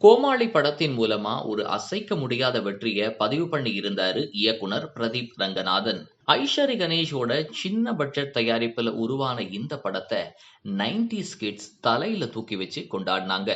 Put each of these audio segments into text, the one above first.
கோமாளி படத்தின் மூலமா ஒரு அசைக்க முடியாத வெற்றிய பதிவு பண்ணி இருந்தாரு இயக்குனர் பிரதீப் ரங்கநாதன். ஐஷரி கணேஷோட சின்ன பட்ஜெட் தயாரிப்புல உருவான இந்த படத்தை 90s கிட்ஸ் தலையில தூக்கி வச்சு கொண்டாடினாங்க.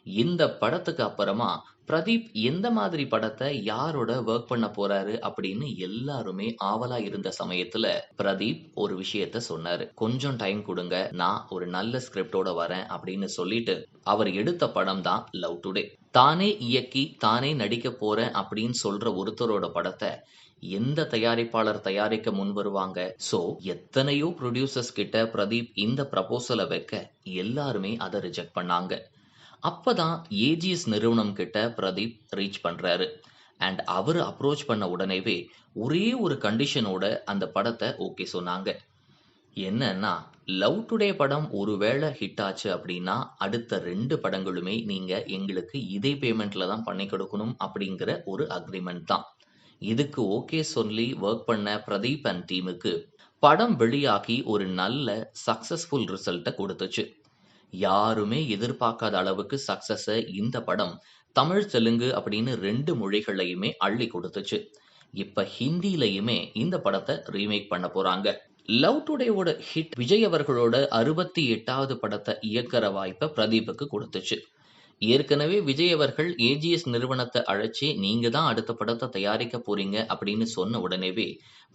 இந்த படத்துக்கு அப்புறமா பிரதீப் எந்த மாதிரி படத்தை யாரோட ஒர்க் பண்ண போறாரு அப்படின்னு எல்லாருமே ஆவலா இருந்த சமயத்துல பிரதீப் ஒரு விஷயத்த சொன்னாரு. கொஞ்சம் டைம் கொடுங்க, நான் ஒரு நல்ல ஸ்கிரிப்டோட வரேன் அப்படின்னு சொல்லிட்டு அவர் எடுத்த படம் தான் லவ் டுடே. தானே இயக்கி தானே நடிக்க போறேன் அப்படின்னு சொல்ற ஒருத்தரோட படத்தை எந்த தயாரிப்பாளர் தயாரிக்க முன் வருவாங்க? சோ எத்தனையோ ப்ரொடியூசர்ஸ் கிட்ட பிரதீப் இந்த ப்ரப்போசலை வைக்க எல்லாருமே அதை ரிஜெக்ட் பண்ணாங்க. அப்பதான் ஏஜிஎஸ் நிறுவனம் கிட்ட பிரதீப் ரீச் பண்றாரு. அண்ட் அவரு அப்ரோச் பண்ண உடனேவே ஒரே ஒரு கண்டிஷனோட அந்த படத்தை ஓகே சொன்னாங்க. என்னன்னா, லவ் டுடே படம் ஒருவேளை ஹிட் ஆச்சு அப்படின்னா அடுத்த 2 படங்களுமே நீங்க எங்களுக்கு இதே பேமெண்ட்ல தான் பண்ணி கொடுக்கணும் அப்படிங்கிற ஒரு அக்ரிமெண்ட் தான். இதுக்கு ஓகே சொல்லி ஒர்க் பண்ண பிரதீப் அண்ட் டீமுக்கு படம் வெளியாகி ஒரு நல்ல சக்சஸ்ஃபுல் ரிசல்ட்டை கொடுத்துச்சு. யாருமே எதிர்பார்க்காத அளவுக்கு சக்சஸ இந்த படம் தமிழ், தெலுங்கு அப்படின்னு 2 மொழிகளையுமே அள்ளி கொடுத்துச்சு. இப்ப ஹிந்திலயுமே இந்த படத்தை ரீமேக் பண்ண போறாங்க. லவ் டுடேவோட ஹிட் விஜய் அவர்களோட 68வது படத்தை இயக்குற வாய்ப்பை பிரதீப்புக்கு கொடுத்துச்சு. ஏற்கனவே விஜய் அவர்கள் ஏஜிஎஸ் நிறுவனத்தை அழைச்சி நீங்க தான் அடுத்த படத்தை தயாரிக்க போறீங்க அப்படின்னு சொன்ன உடனேவே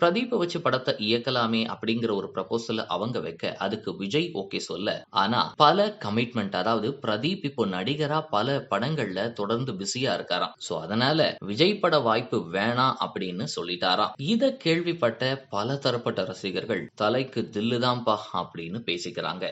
பிரதீப்பை வச்சு படத்தை இயக்கலாமே அப்படிங்கிற ஒரு ப்ரப்போசலை அவங்க வைக்க அதுக்கு விஜய் ஓகே சொல்ல. ஆனா பல கமிட்மெண்ட், அதாவது பிரதீப் இப்போ நடிகரா பல படங்கள்ல தொடர்ந்து பிஸியா இருக்காராம். சோ அதனால விஜய் பட வாய்ப்பு வேணாம் அப்படின்னு சொல்லிட்டாராம். இத கேள்விப்பட்ட பல தரப்பட்ட ரசிகர்கள் தலைக்கு தில்லுதான்பா அப்படின்னு பேசிக்கிறாங்க.